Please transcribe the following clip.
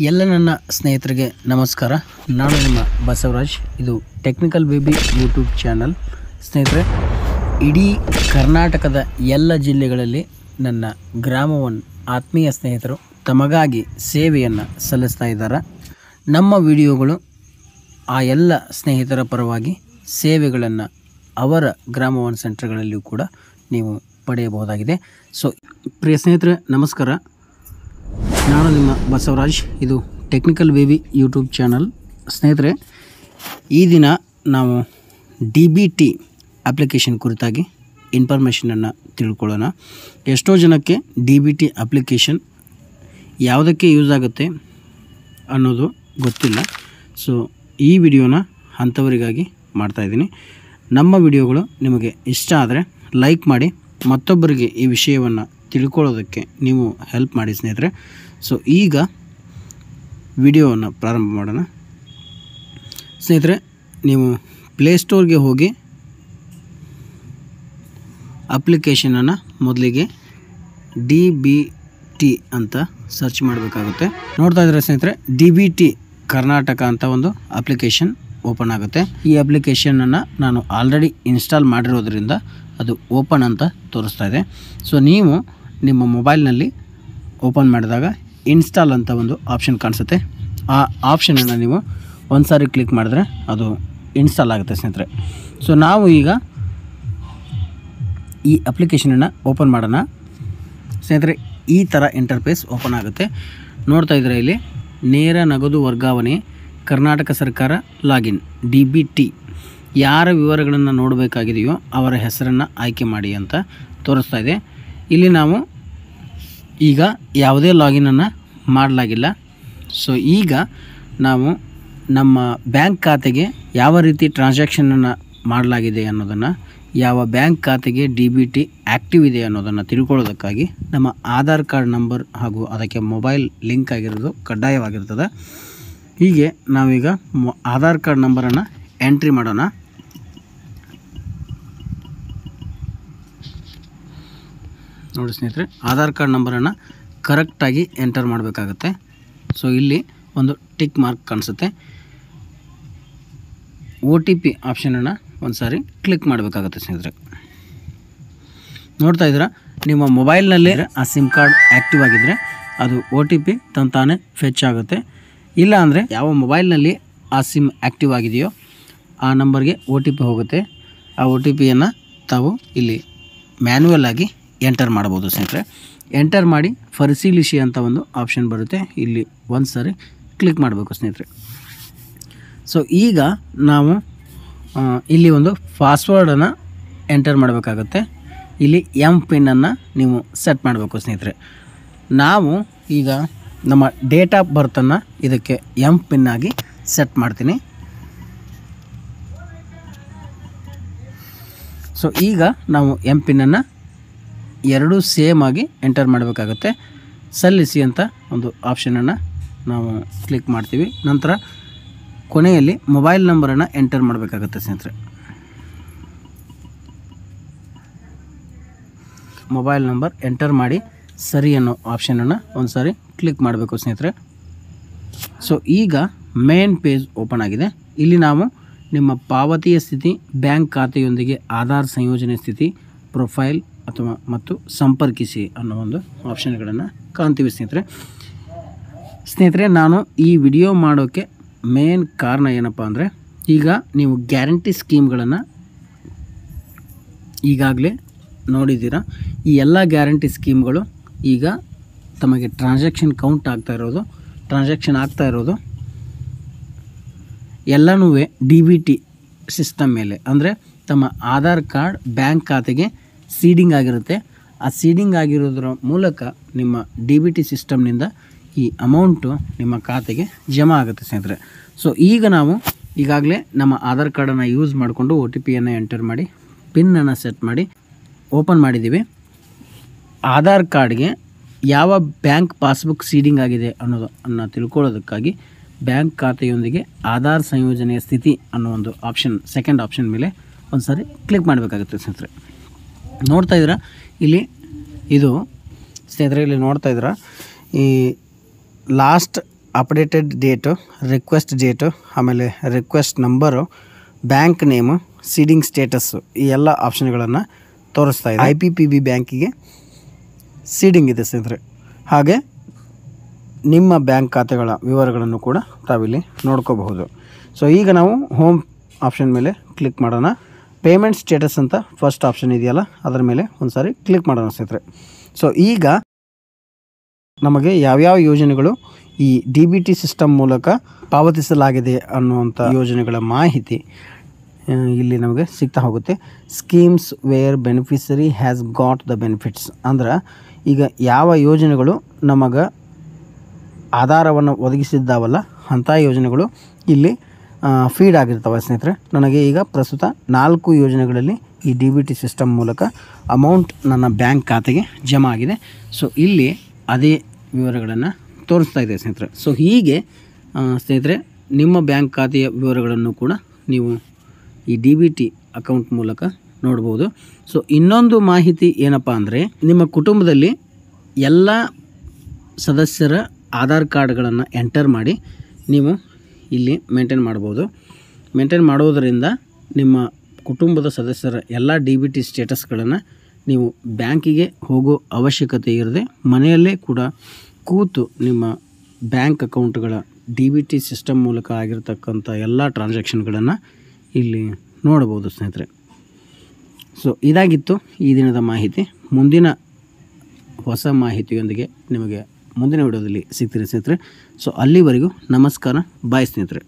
ಎಲ್ಲ ನನ್ನ ಸ್ನೇಹಿತರಿಗೆ ನಮಸ್ಕಾರ. ನಾನು ನಿಮ್ಮ ಬಸವರಾಜ್. ಇದು ಟೆಕ್ನಿಕಲ್ ಬೇಬಿ ಯೂಟ್ಯೂಬ್ ಚಾನಲ್. ಸ್ನೇಹಿತರೆ, ಇಡೀ ಕರ್ನಾಟಕದ ಎಲ್ಲ ಜಿಲ್ಲೆಗಳಲ್ಲಿ ನನ್ನ ಗ್ರಾಮವನ್ನು ಆತ್ಮೀಯ ಸ್ನೇಹಿತರು ತಮಗಾಗಿ ಸೇವೆಯನ್ನು ಸಲ್ಲಿಸ್ತಾ ಇದ್ದಾರೆ. ನಮ್ಮ ವಿಡಿಯೋಗಳು ಆ ಎಲ್ಲ ಸ್ನೇಹಿತರ ಪರವಾಗಿ ಸೇವೆಗಳನ್ನು ಅವರ ಗ್ರಾಮವನ್ ಸೆಂಟರ್ಗಳಲ್ಲಿಯೂ ಕೂಡ ನೀವು ಪಡೆಯಬಹುದಾಗಿದೆ. ಸೊ ಪ್ರಿಯ ಸ್ನೇಹಿತರೆ, ನಮಸ್ಕಾರ. ನಾನು ನಿಮ್ಮ ಬಸವರಾಜ್. ಇದು ಟೆಕ್ನಿಕಲ್ ಬೇಬಿ ಯೂಟ್ಯೂಬ್ ಚಾನಲ್. ಸ್ನೇಹಿತರೆ, ಈ ದಿನ ನಾವು DBT ಅಪ್ಲಿಕೇಶನ್ ಕುರಿತಾಗಿ ಇನ್ಫಾರ್ಮೇಷನನ್ನು ತಿಳ್ಕೊಳ್ಳೋಣ. ಎಷ್ಟೋ ಜನಕ್ಕೆ DBT ಅಪ್ಲಿಕೇಶನ್ ಯಾವುದಕ್ಕೆ ಯೂಸ್ ಆಗುತ್ತೆ ಅನ್ನೋದು ಗೊತ್ತಿಲ್ಲ. ಸೊ ಈ ವಿಡಿಯೋನ ಅಂಥವರಿಗಾಗಿ ಮಾಡ್ತಾಯಿದ್ದೀನಿ. ನಮ್ಮ ವಿಡಿಯೋಗಳು ನಿಮಗೆ ಇಷ್ಟ ಆದರೆ ಲೈಕ್ ಮಾಡಿ, ಮತ್ತೊಬ್ಬರಿಗೆ ಈ ವಿಷಯವನ್ನು ತಿಳ್ಕೊಳ್ಳೋದಕ್ಕೆ ನೀವು ಹೆಲ್ಪ್ ಮಾಡಿ ಸ್ನೇಹಿತರೆ. ಸೊ ಈಗ ವಿಡಿಯೋವನ್ನು ಪ್ರಾರಂಭ ಮಾಡೋಣ. ಸ್ನೇಹಿತರೆ, ನೀವು ಪ್ಲೇಸ್ಟೋರ್ಗೆ ಹೋಗಿ ಅಪ್ಲಿಕೇಶನನ್ನು ಮೊದಲಿಗೆ DBT ಅಂತ ಸರ್ಚ್ ಮಾಡಬೇಕಾಗುತ್ತೆ. ನೋಡ್ತಾ ಇದ್ದಾರೆ ಸ್ನೇಹಿತರೆ, DBT ಕರ್ನಾಟಕ ಅಂತ ಒಂದು ಅಪ್ಲಿಕೇಶನ್ ಓಪನ್ ಆಗುತ್ತೆ. ಈ ಅಪ್ಲಿಕೇಶನನ್ನು ನಾನು ಆಲ್ರೆಡಿ ಇನ್ಸ್ಟಾಲ್ ಮಾಡಿರೋದ್ರಿಂದ ಅದು ಓಪನ್ ಅಂತ ತೋರಿಸ್ತಾ ಇದೆ. ಸೊ ನೀವು ನಿಮ್ಮ ಮೊಬೈಲ್ನಲ್ಲಿ ಓಪನ್ ಮಾಡಿದಾಗ ಇನ್ಸ್ಟಾಲ್ ಅಂತ ಒಂದು ಆಪ್ಷನ್ ಕಾಣಿಸುತ್ತೆ. ಆ ಆಪ್ಷನನ್ನು ನೀವು ಒಂದು ಸಾರಿ ಕ್ಲಿಕ್ ಮಾಡಿದ್ರೆ ಅದು ಇನ್ಸ್ಟಾಲ್ ಆಗುತ್ತೆ ಸ್ನೇಹಿತರೆ. ಸೊ ನಾವು ಈಗ ಈ ಅಪ್ಲಿಕೇಶನನ್ನು ಓಪನ್ ಮಾಡೋಣ. ಸ್ನೇಹಿತರೆ, ಈ ಥರ ಇಂಟರ್ಫೇಸ್ ಓಪನ್ ಆಗುತ್ತೆ. ನೋಡ್ತಾ ಇದ್ದಾರೆ, ಇಲ್ಲಿ ನೇರ ನಗದು ವರ್ಗಾವಣೆ ಕರ್ನಾಟಕ ಸರ್ಕಾರ ಲಾಗಿನ್ DBT. ಯಾರ ವಿವರಗಳನ್ನು ನೋಡಬೇಕಾಗಿದೆಯೋ ಅವರ ಹೆಸರನ್ನು ಆಯ್ಕೆ ಮಾಡಿ ಅಂತ ತೋರಿಸ್ತಾ ಇದೆ. ಇಲ್ಲಿ ನಾವು ಈಗ ಯಾವುದೇ ಲಾಗಿನನ್ನು ಮಾಡಲಾಗಿಲ್ಲ. ಸೊ ಈಗ ನಾವು ನಮ್ಮ ಬ್ಯಾಂಕ್ ಖಾತೆಗೆ ಯಾವ ರೀತಿ ಟ್ರಾನ್ಸಾಕ್ಷನನ್ನು ಮಾಡಲಾಗಿದೆ ಅನ್ನೋದನ್ನು, ಯಾವ ಬ್ಯಾಂಕ್ ಖಾತೆಗೆ DBT ಆ್ಯಕ್ಟಿವ್ ಇದೆ ಅನ್ನೋದನ್ನು ತಿಳ್ಕೊಳ್ಳೋದಕ್ಕಾಗಿ ನಮ್ಮ ಆಧಾರ್ ಕಾರ್ಡ್ ನಂಬರ್ ಹಾಗೂ ಅದಕ್ಕೆ ಮೊಬೈಲ್ ಲಿಂಕ್ ಆಗಿರೋದು ಕಡ್ಡಾಯವಾಗಿರ್ತದೆ. ಹೀಗೆ ನಾವೀಗ ಆಧಾರ್ ಕಾರ್ಡ್ ನಂಬರನ್ನು ಎಂಟ್ರಿ ಮಾಡೋಣ. ನೋಡಿ ಸ್ನೇಹಿತರೆ, ಆಧಾರ್ ಕಾರ್ಡ್ ನಂಬರನ್ನು ಕರೆಕ್ಟಾಗಿ ಎಂಟರ್ ಮಾಡಬೇಕಾಗತ್ತೆ. ಸೊ ಇಲ್ಲಿ ಒಂದು ಟಿಕ್ ಮಾರ್ಕ್ ಕಾಣಿಸುತ್ತೆ. OTP ಆಪ್ಷನನ್ನು ಒಂದು ಸಾರಿ ಕ್ಲಿಕ್ ಮಾಡಬೇಕಾಗತ್ತೆ ಸ್ನೇಹಿತರೆ. ನೋಡ್ತಾ ಇದ್ದೀರಾ, ನಿಮ್ಮ ಮೊಬೈಲ್ನಲ್ಲಿ ಆ ಸಿಮ್ ಕಾರ್ಡ್ ಆ್ಯಕ್ಟಿವ್ ಆಗಿದ್ದರೆ ಅದು OTP ತಾನೇ ಫೆಚ್ ಆಗುತ್ತೆ. ಇಲ್ಲ ಅಂದರೆ ಯಾವ ಮೊಬೈಲ್ನಲ್ಲಿ ಆ ಸಿಮ್ ಆ್ಯಕ್ಟಿವ್ ಆಗಿದೆಯೋ ಆ ನಂಬರ್ಗೆ OTP ಹೋಗುತ್ತೆ. ಆ OTPಯನ್ನು ತಾವು ಇಲ್ಲಿ ಮ್ಯಾನ್ಯುವಲ್ ಆಗಿ ಎಂಟರ್ ಮಾಡ್ಬೋದು ಸ್ನೇಹಿತರೆ. ಎಂಟರ್ ಮಾಡಿ ಪರಿಶೀಲಿಸಿ ಅಂತ ಒಂದು ಆಪ್ಷನ್ ಬರುತ್ತೆ. ಇಲ್ಲಿ ಒಂದು ಸಾರಿ ಕ್ಲಿಕ್ ಮಾಡಬೇಕು ಸ್ನೇಹಿತರೆ. ಸೊ ಈಗ ನಾವು ಇಲ್ಲಿ ಒಂದು ಪಾಸ್ವರ್ಡನ್ನು ಎಂಟರ್ ಮಾಡಬೇಕಾಗತ್ತೆ. ಇಲ್ಲಿ MPIN-ಅನ್ನು ನೀವು ಸೆಟ್ ಮಾಡಬೇಕು ಸ್ನೇಹಿತರೆ. ನಾವು ಈಗ ನಮ್ಮ ಡೇಟ್ ಆಫ್ ಬರ್ತನ್ನು ಇದಕ್ಕೆ MPIN ಆಗಿ ಸೆಟ್ ಮಾಡ್ತೀನಿ. ಸೊ ಈಗ ನಾವು MPIN-ಅನ್ನು ಎರಡೂ ಸೇಮ್ ಆಗಿ ಎಂಟರ್ ಮಾಡಬೇಕಾಗುತ್ತೆ. ಸಲ್ಲಿಸಿ ಅಂತ ಒಂದು ಆಪ್ಷನನ್ನು ನಾವು ಕ್ಲಿಕ್ ಮಾಡ್ತೀವಿ. ನಂತರ ಕೊನೆಯಲ್ಲಿ ಮೊಬೈಲ್ ನಂಬರನ್ನು ಎಂಟರ್ ಮಾಡಬೇಕಾಗುತ್ತೆ ಸ್ನೇಹಿತರೆ. ಮೊಬೈಲ್ ನಂಬರ್ ಎಂಟರ್ ಮಾಡಿ ಸರಿ ಅನ್ನೋ ಆಪ್ಷನನ್ನು ಒಂದು ಸಾರಿ ಕ್ಲಿಕ್ ಮಾಡಬೇಕು ಸ್ನೇಹಿತರೆ. ಸೊ ಈಗ ಮೇನ್ ಪೇಜ್ ಓಪನ್ ಆಗಿದೆ. ಇಲ್ಲಿ ನಾವು ನಿಮ್ಮ ಪಾವತಿಯ ಸ್ಥಿತಿ, ಬ್ಯಾಂಕ್ ಖಾತೆಯೊಂದಿಗೆ ಆಧಾರ್ ಸಂಯೋಜನೆ ಸ್ಥಿತಿ, ಪ್ರೊಫೈಲ್ ಮತ್ತು ಸಂಪರ್ಕಿಸಿ ಅನ್ನೋ ಒಂದು ಆಪ್ಷನ್ಗಳನ್ನು ಕಾಣ್ತೀವಿ ಸ್ನೇಹಿತರೆ. ನಾನು ಈ ವಿಡಿಯೋ ಮಾಡೋಕ್ಕೆ ಮೇನ್ ಕಾರಣ ಏನಪ್ಪ ಅಂದರೆ, ಈಗ ನೀವು ಗ್ಯಾರಂಟಿ ಸ್ಕೀಮ್ಗಳನ್ನು ಈಗಾಗಲೇ ನೋಡಿದ್ದೀರಾ. ಈ ಎಲ್ಲ ಗ್ಯಾರಂಟಿ ಸ್ಕೀಮ್ಗಳು ಈಗ ತಮಗೆ ಟ್ರಾನ್ಸಾಕ್ಷನ್ ಆಗ್ತಾ ಇರೋದು ಎಲ್ಲನೂ DBT ಸಿಸ್ಟಮ್ ಮೇಲೆ, ಅಂದರೆ ತಮ್ಮ ಆಧಾರ್ ಕಾರ್ಡ್ ಬ್ಯಾಂಕ್ ಖಾತೆಗೆ ಸೀಡಿಂಗ್ ಆಗಿರುತ್ತೆ. ಆ ಸೀಡಿಂಗ್ ಆಗಿರೋದ್ರ ಮೂಲಕ ನಿಮ್ಮ DBT ಸಿಸ್ಟಮ್ನಿಂದ ಈ ಅಮೌಂಟು ನಿಮ್ಮ ಖಾತೆಗೆ ಜಮಾ ಆಗುತ್ತೆ ಸ್ನೇಹಿತರೆ. ಸೊ ಈಗ ನಾವು ಈಗಾಗಲೇ ನಮ್ಮ ಆಧಾರ್ ಕಾರ್ಡನ್ನು ಯೂಸ್ ಮಾಡಿಕೊಂಡು OTPಯನ್ನು ಎಂಟರ್ ಮಾಡಿ ಪಿನ್ನನ್ನು ಸೆಟ್ ಮಾಡಿ ಓಪನ್ ಮಾಡಿದ್ದೀವಿ. ಆಧಾರ್ ಕಾರ್ಡ್ಗೆ ಯಾವ ಬ್ಯಾಂಕ್ ಪಾಸ್ಬುಕ್ ಸೀಡಿಂಗ್ ಆಗಿದೆ ಅನ್ನೋದನ್ನು ತಿಳ್ಕೊಳ್ಳೋದಕ್ಕಾಗಿ ಬ್ಯಾಂಕ್ ಖಾತೆಯೊಂದಿಗೆ ಆಧಾರ್ ಸಂಯೋಜನೆಯ ಸ್ಥಿತಿ ಅನ್ನೋ ಒಂದು ಆಪ್ಷನ್, ಸೆಕೆಂಡ್ ಆಪ್ಷನ್ ಮೇಲೆ ಒಂದು ಸಾರಿ ಕ್ಲಿಕ್ ಮಾಡಬೇಕಾಗುತ್ತೆ ಸ್ನೇಹಿತರೆ. ನೋಡ್ತಾ ಇದ್ದೀರಾ, ಇಲ್ಲಿ ಇದು ಸ್ನೇಹಿತರೆ, ಇಲ್ಲಿ ನೋಡ್ತಾ ಇದ್ದೀರಾ, ಈ last updated date, request date, ಆಮೇಲೆ request number, bank name, seeding status, ಈ ಎಲ್ಲ ಆಪ್ಷನ್ಗಳನ್ನು ತೋರಿಸ್ತಾ ಇದೆ. IPPB ಬ್ಯಾಂಕಿಗೆ ಸೀಡಿಂಗ್ ಇದೆ ಸ್ನೇಹಿತರೆ. ಹಾಗೆ ನಿಮ್ಮ ಬ್ಯಾಂಕ್ ಖಾತೆಗಳ ವಿವರಗಳನ್ನು ಕೂಡ ತಾವಿಲ್ಲಿ ನೋಡ್ಕೋಬಹುದು. ಸೊ ಈಗ ನಾವು ಹೋಮ್ ಆಪ್ಷನ್ ಮೇಲೆ ಕ್ಲಿಕ್ ಮಾಡೋಣ. ಪೇಮೆಂಟ್ ಸ್ಟೇಟಸ್ ಅಂತ ಫಸ್ಟ್ ಆಪ್ಷನ್ ಇದೆಯಲ್ಲ, ಅದರ ಮೇಲೆ ಒಂದು ಸಾರಿ ಕ್ಲಿಕ್ ಮಾಡೋಣ ಸ್ನೇಹಿತರೆ. ಸೊ ಈಗ ನಮಗೆ ಯಾವ್ಯಾವ ಯೋಜನೆಗಳು ಈ DBT ಸಿಸ್ಟಮ್ ಮೂಲಕ ಪಾವತಿಸಲಾಗಿದೆ ಅನ್ನುವಂಥ ಯೋಜನೆಗಳ ಮಾಹಿತಿ ಇಲ್ಲಿ ನಮಗೆ ಸಿಗ್ತಾ ಹೋಗುತ್ತೆ. Schemes where beneficiary has got the benefits ಅಂದ್ರೆ ಈಗ ಯಾವ ಯೋಜನೆಗಳು ನಮಗೆ ಆಧಾರವನ್ನು ಒದಗಿಸಿದ್ದಾವಲ್ಲ ಅಂಥ ಯೋಜನೆಗಳು ಇಲ್ಲಿ ಫೀಡ್ ಆಗಿರ್ತವೆ ಸ್ನೇಹಿತರೆ. ನನಗೆ ಈಗ ಪ್ರಸ್ತುತ 4 ಯೋಜನೆಗಳಲ್ಲಿ ಈ DBT ಸಿಸ್ಟಮ್ ಮೂಲಕ ಅಮೌಂಟ್ ನನ್ನ ಬ್ಯಾಂಕ್ ಖಾತೆಗೆ ಜಮಾ ಆಗಿದೆ. ಸೊ ಇಲ್ಲಿ ಅದೇ ವಿವರಗಳನ್ನು ತೋರಿಸ್ತಾ ಇದೆ ಸ್ನೇಹಿತರೆ. ಸೊ ಹೀಗೆ ಸ್ನೇಹಿತರೆ ನಿಮ್ಮ ಬ್ಯಾಂಕ್ ಖಾತೆಯ ವಿವರಗಳನ್ನು ಕೂಡ ನೀವು ಈ DBT ಅಕೌಂಟ್ ಮೂಲಕ ನೋಡ್ಬೋದು. ಸೊ ಇನ್ನೊಂದು ಮಾಹಿತಿ ಏನಪ್ಪ ಅಂದರೆ, ನಿಮ್ಮ ಕುಟುಂಬದಲ್ಲಿ ಎಲ್ಲ ಸದಸ್ಯರ ಆಧಾರ್ ಕಾರ್ಡ್ಗಳನ್ನು ಎಂಟರ್ ಮಾಡಿ ನೀವು ಇಲ್ಲಿ ಮೇಂಟೈನ್ ಮಾಡ್ಬೋದು. ಮೇಂಟೈನ್ ಮಾಡೋದರಿಂದ ನಿಮ್ಮ ಕುಟುಂಬದ ಸದಸ್ಯರ ಎಲ್ಲ DBT ಸ್ಟೇಟಸ್ಗಳನ್ನು ನೀವು ಬ್ಯಾಂಕಿಗೆ ಹೋಗೋ ಅವಶ್ಯಕತೆ ಇರದೆ ಮನೆಯಲ್ಲೇ ಕೂಡ ಕೂತು ನಿಮ್ಮ ಬ್ಯಾಂಕ್ ಅಕೌಂಟ್ಗಳ DBT ಸಿಸ್ಟಮ್ ಮೂಲಕ ಆಗಿರ್ತಕ್ಕಂಥ ಎಲ್ಲ ಟ್ರಾನ್ಸಾಕ್ಷನ್ಗಳನ್ನು ಇಲ್ಲಿ ನೋಡ್ಬೋದು ಸ್ನೇಹಿತರೆ. ಸೊ ಇದಾಗಿತ್ತು ಈ ದಿನದ ಮಾಹಿತಿ. ಮುಂದಿನ ಹೊಸ ಮಾಹಿತಿಯೊಂದಿಗೆ ನಿಮಗೆ ಮುಂದಿನ ವಿಡಿಯೋದಲ್ಲಿ ಸಿಗ್ತೀರಿ ಸ್ನೇಹಿತರೆ. ಸೊ ಅಲ್ಲಿವರೆಗೂ ನಮಸ್ಕಾರ, ಬಾಯ್ ಸ್ನೇಹಿತರೆ.